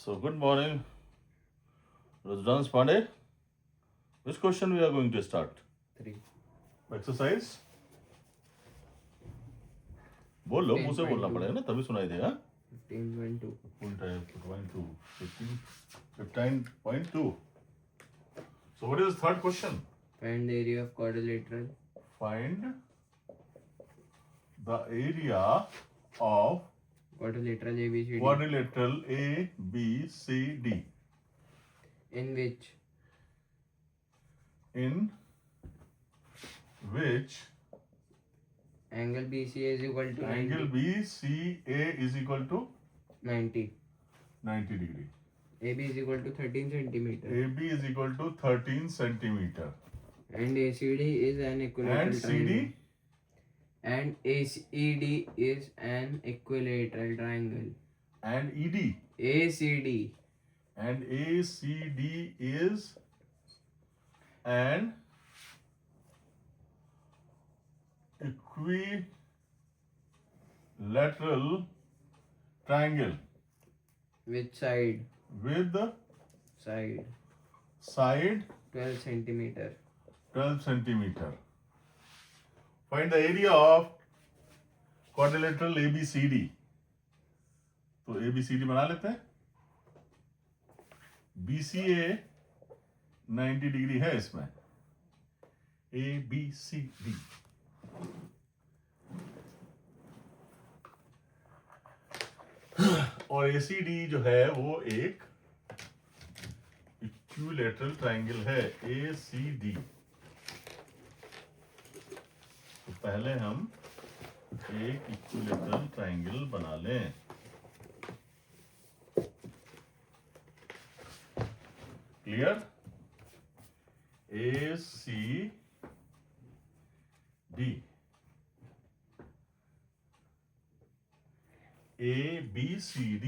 So good morning, Rajrans Pandey. Which question we are going to start? 3. Exercise. बोल लो, मुझसे बोलना 10.2. पड़ेगा ना तभी सुनाई देगा. 15.2. 15.2. So what is the third question? Find the area of quadrilateral. Find the area of Quadrilateral ABCD. quadrilateral ABCD. In which angle BCA is equal to angle 90. BCA is equal to 90. 90 degree. AB is equal to 13 centimeter. AB is equal to 13 centimeter. And ACD is an equilateral And triangle. CD? And ACD is an equilateral triangle. And ED? ACD. And ACD is an equilateral triangle Which side? with Side. side 12 centimeter. 12 centimeter. Find the area of quadrilateral ABCD. तो ABCD बना लेते हैं. BCA 90 degree है इसमें. ABCD. और ACD जो है वो एक इक्विलैटरल ट्रायंगल है. ACD. तो पहले हम एक इक्विलैटरल ट्रायंगल बना लें. Clear? ACD. ABCD.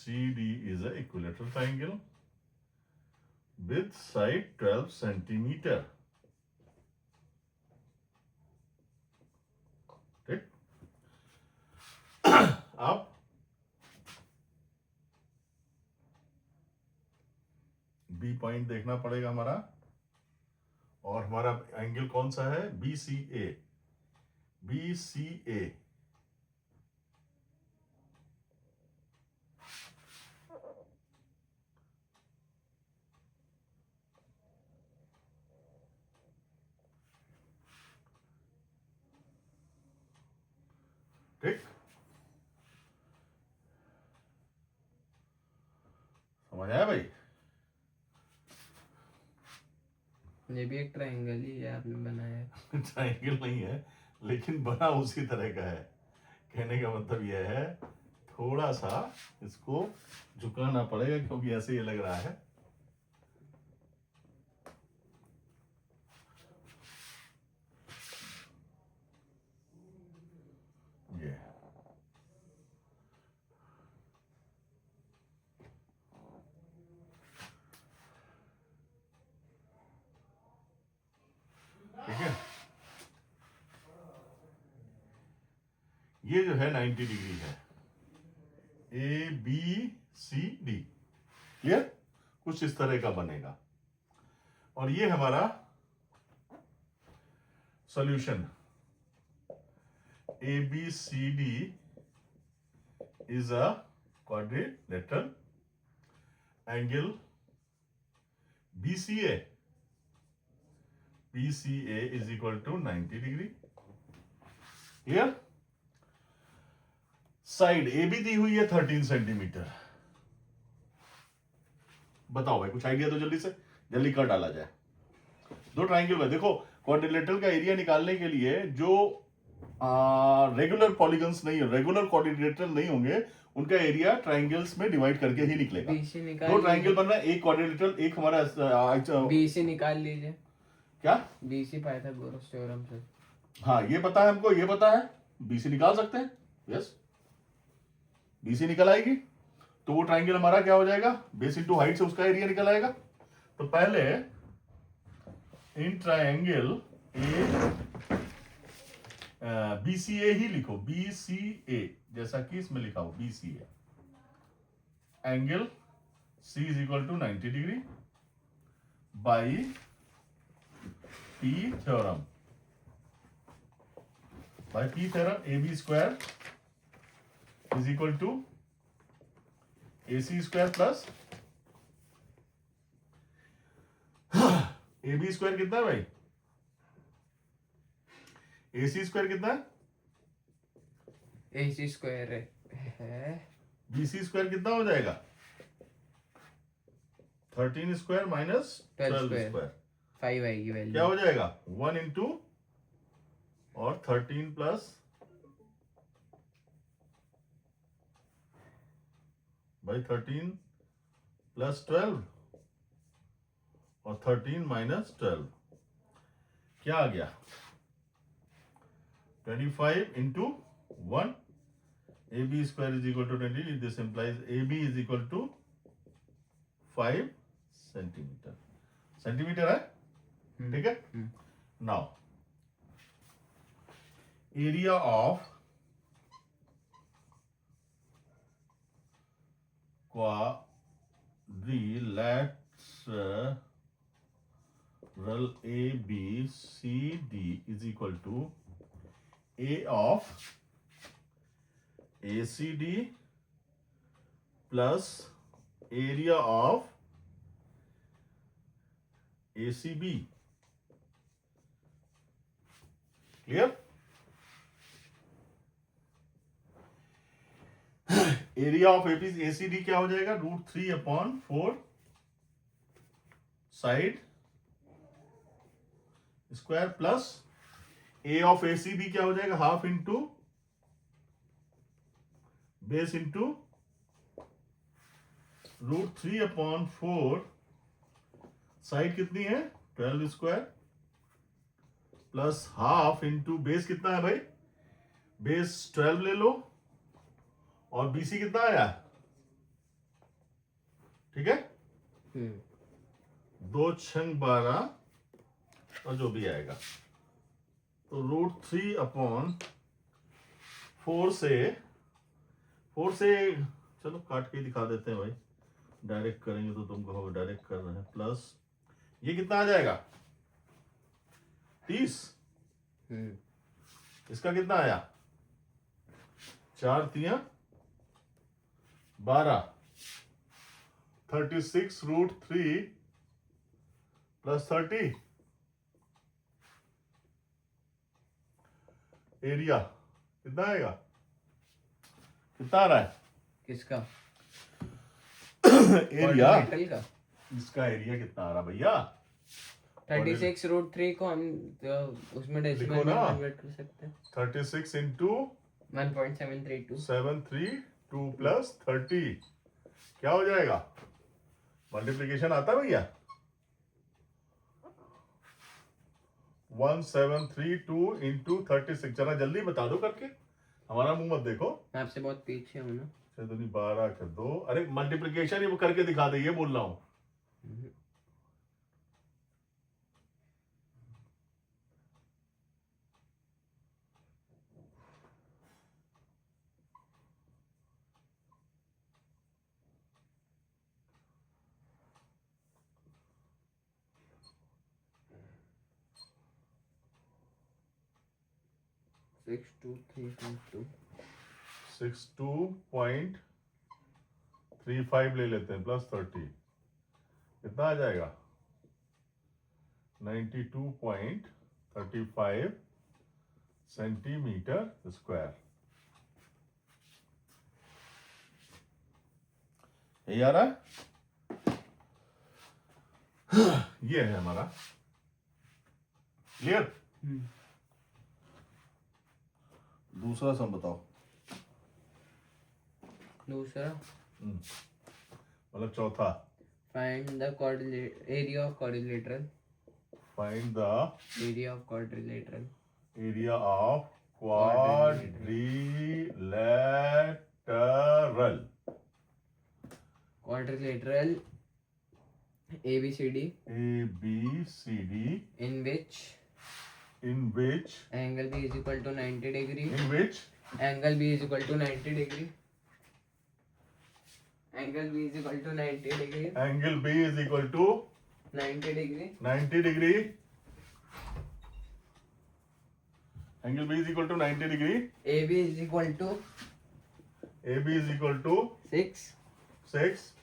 ACD is an equilateral triangle with side 12 centimeter. ठीक. अब बी पॉइंट देखना पड़ेगा हमारा. और हमारा एंगल कौन सा है? BCA. BCA. ठीक. समझ आया भाई? ये भी एक ट्रायंगल ही है आपने बनाया. ट्रायंगल नहीं है लेकिन बना उसी तरह का है. कहने का मतलब यह है थोड़ा सा इसको झुकाना पड़ेगा क्योंकि ऐसे ये लग रहा है. ये ठीक है. ये जो है 90 डिग्री है. ABCD. क्लियर? कुछ इस तरह का बनेगा. और ये हमारा solution. ABCD is a quadrilateral. Angle BCA is equal to 90 degree. Clear? Side AB दी हुई है 13 सेंटीमीटर. बताओ भाई कुछ आइडिया तो जल्दी कर डाला जाए. दो ट्राइंगल में देखो क्वाड्रिलेटरल का एरिया निकालने के लिए जो रेगुलर पॉलीगन्स नहीं, रेगुलर क्वाड्रिलेटरल नहीं होंगे उनका एरिया ट्राइंगल्स में डिवाइड करके ही निकलेगा. दो ट्राइंगल बन रहा है, एक क्वाड्रिलेटरल एक हमारा BC निकाल लीजिए. क्या? BC पाइथागोरस थ्योरम से. हाँ ये पता है हमको, ये पता है. BC निकाल सकते हैं. यस, BC निकल आएगी तो वो ट्राइंगल हमारा क्या हो जाएगा? बेस इंटू हाइट से उसका एरिया निकल आएगा. तो पहले इन ट्रायंगल BCA ही लिखो, BCA जैसा कि इसमें लिखा हो BCA, angle C is equal to 90 degree by P theorem, by P theorem AB square is equal to AC square plus AB square कितना है भाई, AC स्क्वायर कितना है, AC स्क्वायर है BC स्क्वायर कितना हो जाएगा, 13 स्क्वायर माइनस 12 स्क्वायर। स्क्वायर 5 आएगी वैल्यू। क्या हो जाएगा 1 इंटू और 13 प्लस भाई 13 प्लस 12 और 13 माइनस 12 क्या आ गया 25 into 1, AB square is equal to 20, this implies AB is equal to 5 centimetre, centimetre है, ठीक है। Now area of quadrilateral ABCD is equal to A of ACD plus area of ACB, clear? Area of ACD क्या हो जाएगा √3/4 side square plus A of ACB क्या हो जाएगा half into base into √3/4 side कितनी है 12 square plus half into base कितना है भाई, बेस 12 ले लो और BC कितना आया, ठीक है 2 छंग 12 और जो भी आएगा तो √3/4 से चलो काट के दिखा देते हैं भाई, डायरेक्ट करेंगे तो तुम कहोगे डायरेक्ट कर रहे हैं, प्लस ये कितना आ जाएगा 30, इसका कितना आया 4 3 12, 36 √3 प्लस 30 एरिया कितना आएगा, कितना आ रहा है किसका एरिया, मेटल का इसका एरिया कितना आ रहा भैया 36 √3 को हम तो उसमें डेसिमल लिखो में ना। कन्वर्ट कर सकते हैं 36 इंटू 1.732 732 प्लस 30 क्या हो जाएगा, मल्टीप्लीकेशन आता है भैया 1732 इंटू 36, जरा जल्दी बता दो करके, हमारा मुंह मत देखो, मैं आपसे बहुत पीछे हूँ ना 12 के 2, अरे मल्टीप्लीकेशन ही वो करके दिखा दे, ये बोल रहा हूं 62322 62.35 ले लेते हैं प्लस 30 कितना आ जाएगा 92.35 सेंटीमीटर स्क्वायर, यही आ रहा है ये है हमारा, क्लियर। दूसरा सम बताओ, दूसरा मतलब चौथा, find the area of quadrilateral find the area of quadrilateral area of quadrilateral ABCD, ABCD, in which in which angle B is equal to 90 degree. in which Angle B is equal to 90 degree. Angle B is equal to 90 degree. angle B is equal to 90 degree. 90 degree. Angle B is equal to 90 degree. AB is equal to AB is equal to 6. 6.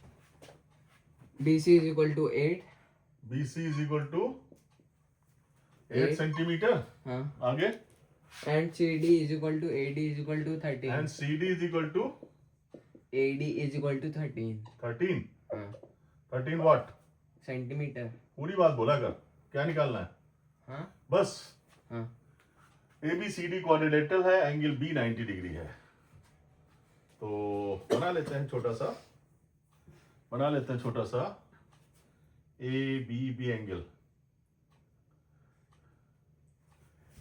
BC is equal to 8. BC is equal to 8 8. centimeter. हाँ. आगे. And CD is equal to AD is equal to 13. And CD is equal to AD is equal to 13. 13. हाँ. 13 what? Centimetre. पूरी बात बोला कर. क्या निकालना है? हाँ. बस. हाँ. ABCD क्वाड्रिलेटरल है, एंगल B 90 डिग्री है. तो बना लेते हैं छोटा सा ABB एंगल.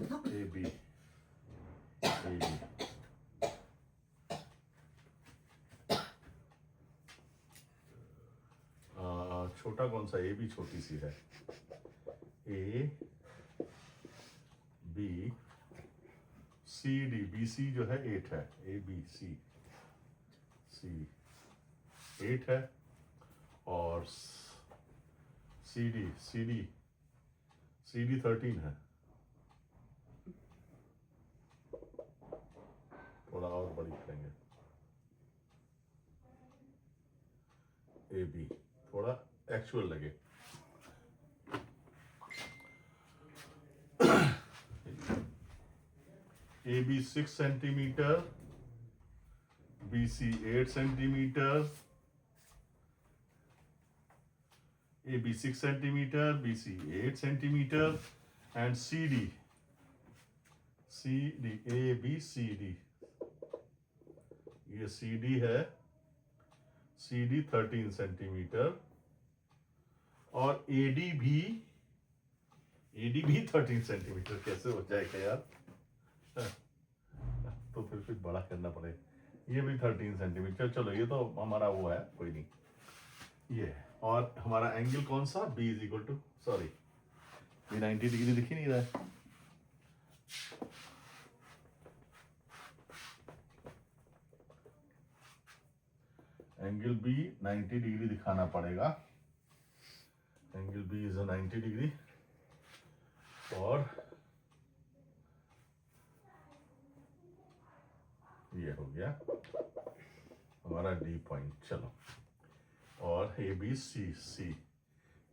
AB. छोटा कौन सा? AB छोटी सी है. AB CD BC जो है 8 है. ABC C 8 है और CD 13 है. थोड़ा और बड़ी करेंगे. AB थोड़ा एक्चुअल लगे. AB 6 centimeter, BC 8 centimeter, AB 6 centimeter, BC 8 centimeter, and CD ABCD. ये CD है, CD 13 centimeter, और AD भी 13 centimeter. कैसे हो जाएगा यार? तो फिर बड़ा करना पड़ेगा. ये भी 13 सेंटीमीटर. चलो ये तो हमारा वो है, कोई नहीं. ये है. और हमारा एंगल कौन सा? B is equal to, sorry ये 90 डिग्री दिख ही नहीं रहा है. एंगल B 90 डिग्री दिखाना पड़ेगा. एंगल B इज 90 डिग्री और ये हो गया हमारा D पॉइंट. चलो और ABC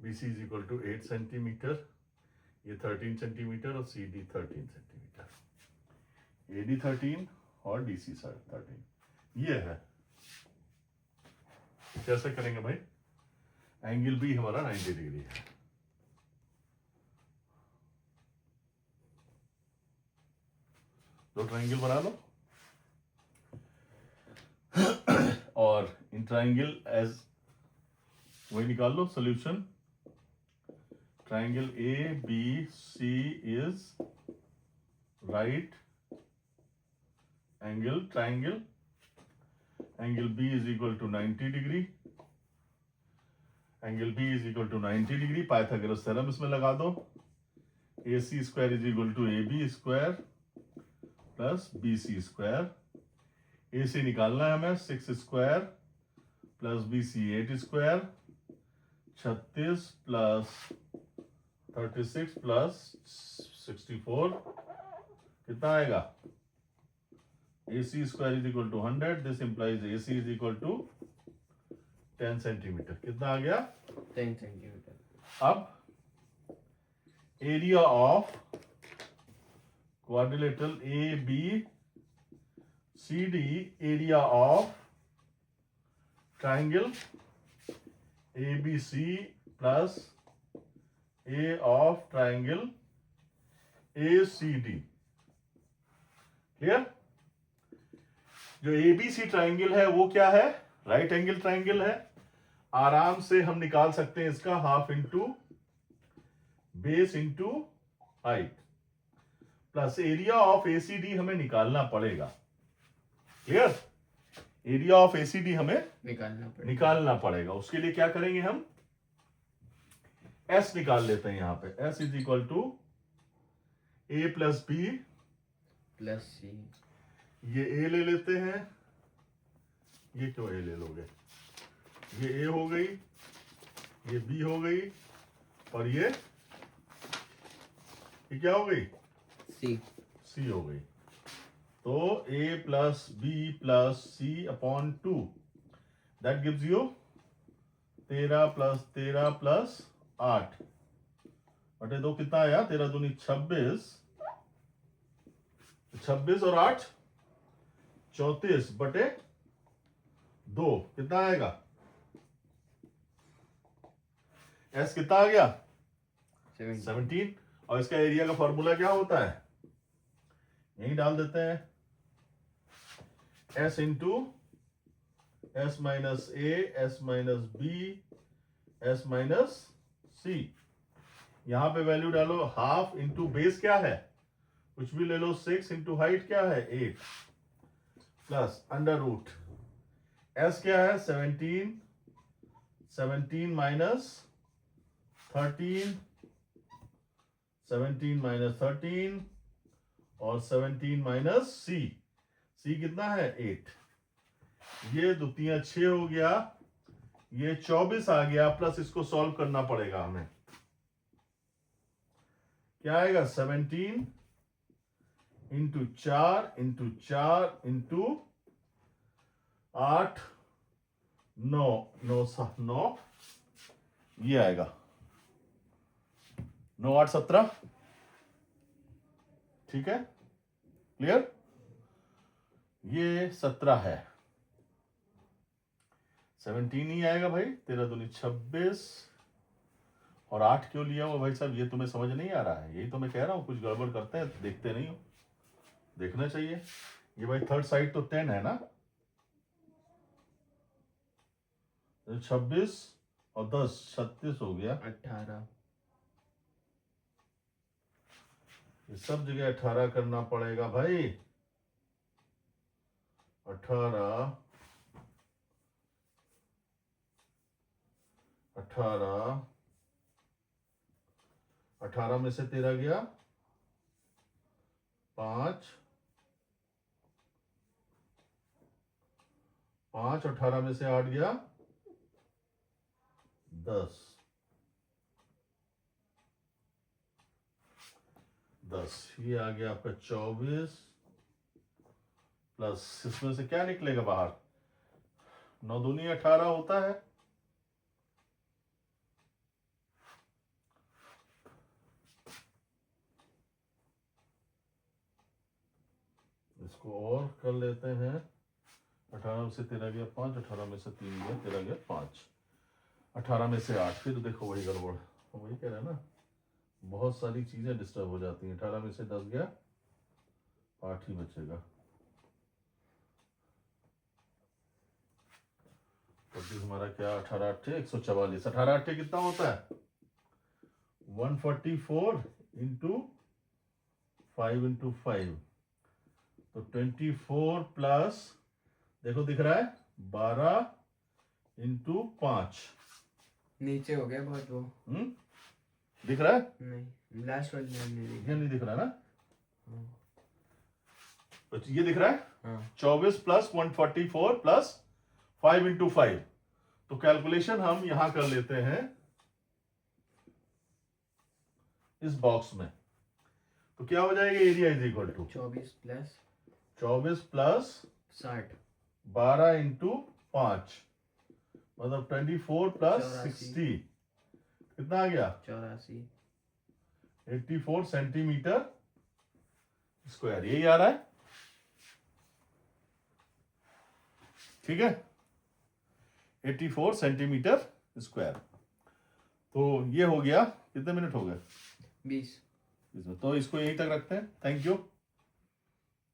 BC is equal to 8 centimetre, ये 13 सेंटीमीटर और CD 13 सेंटीमीटर. AD 13 और DC 13. ये है. कैसे करेंगे भाई? एंगल B हमारा 90 डिग्री है. दो ट्रायंगल बना लो और इन ट्रायंगल एज वही निकाल लो solution. Triangle ABC is right angle triangle. Angle B is equal to 90 degree. Angle B is equal to 90 degree. Pythagoras theorem इसमें लगा दो. AC square is equal to AB square plus BC square. AC निकालना है हमें. 6 square plus BC 8 square. 36 plus 36 plus 64 कितना आएगा? AC square is equal to 100. This implies AC is equal to 10 centimetre. कितना आ गया? 10 सेंटीमीटर. अब area of quadrilateral ABCD, area of triangle ABC plus A of triangle ACD. Clear? जो ABC triangle है वो क्या है? राइट एंगल ट्रायंगल है. आराम से हम निकाल सकते हैं इसका half into base into height plus area of ACD हमें निकालना पड़ेगा. क्लियर? एरिया ऑफ ACD हमें निकालना पड़ेगा. निकालना पड़ेगा. उसके लिए क्या करेंगे हम? एस निकाल लेते हैं यहाँ पे, S is equal to A plus B plus C. ये ए ले लेते हैं, ये क्यों ए ले लोगे, ये ए हो गई, ये बी हो गई, और ये क्या हो गई, सी। सी हो गई। तो a plus B plus C upon 2 that gives you 13 plus 8 बटे 2 कितना आया, 13 दूनी 26, 26 और 8 34 बटे 2 कितना आएगा, एस कितना आ गया 17। और इसका एरिया का फॉर्मूला क्या होता है, यही डाल देते हैं, S into S minus A S minus B S minus C. यहां पे वैल्यू डालो, हाफ इंटू बेस क्या है, कुछ भी ले लो, 6 इंटू हाइट क्या है 8 प्लस अंडर रूट, एस क्या है 17, 17 माइनस 13, 17 माइनस 13 और 17 माइनस सी, सी कितना है 8, ये दुतियां 6 हो गया, ये 24 आ गया, प्लस इसको सॉल्व करना पड़ेगा हमें, क्या आएगा 17 इंटू 4 इंटू 4 इंटू 8 9 9 9, ये आएगा 9 8 17, ठीक है, क्लियर, ये 17 है, 17 ही आएगा भाई, 13 दूनी 26 और 8 क्यों लिया हुआ भाई साहब, ये तुम्हें समझ नहीं आ रहा है, यही तो मैं कह रहा हूं, कुछ गड़बड़ करते हैं, देखते नहीं हो, देखना चाहिए। ये भाई थर्ड साइड तो 10 है ना, 26 और 10 36 हो गया, 18। ये सब जगह 18 करना पड़ेगा भाई, 18 18 18 में से 13 गया 5 5, 18 में से 8 गया 10 10, ये आ गया आपका 24 प्लस इसमें से क्या निकलेगा बाहर, 9 दूनी 18 होता है, इसको और कर लेते हैं, 18 में से 13 गया 5, 18 में से 3 गया 13 गया 5, 18 में से 8, फिर देखो वही गड़बड़, वही कह रहे हैं ना, बहुत सारी चीजें डिस्टर्ब हो जाती हैं, 18 में से 10 गया 8 ही बचेगा, तो हमारा क्या 18 8 144, 18 8 कितना होता है 144 इंटू 5 इंटू 5, तो 24 प्लस देखो दिख रहा है 12 इंटू 5, नीचे हो गया बहुत वो, दिख रहा है, नहीं लास्ट वाली लाइन नहीं ये नहीं दिख रहा ना, हाँ। तो ये दिख रहा है, हाँ 24 प्लस 144 प्लस 5 इंटू 5, तो कैलकुलेशन हम यहां कर लेते हैं इस बॉक्स में, तो क्या हो जाएगा, area is equal to 24 plus 24 plus 60 12 into 5, मतलब 24 प्लस 84 60 कितना आ गया 84 84 सेंटीमीटर स्क्वायर, यही आ रहा है, ठीक है 84 सेंटीमीटर स्क्वायर। तो ये हो गया, कितने मिनट हो गए 20। इसमें, तो इसको यहीं तक रखते हैं, थैंक यू।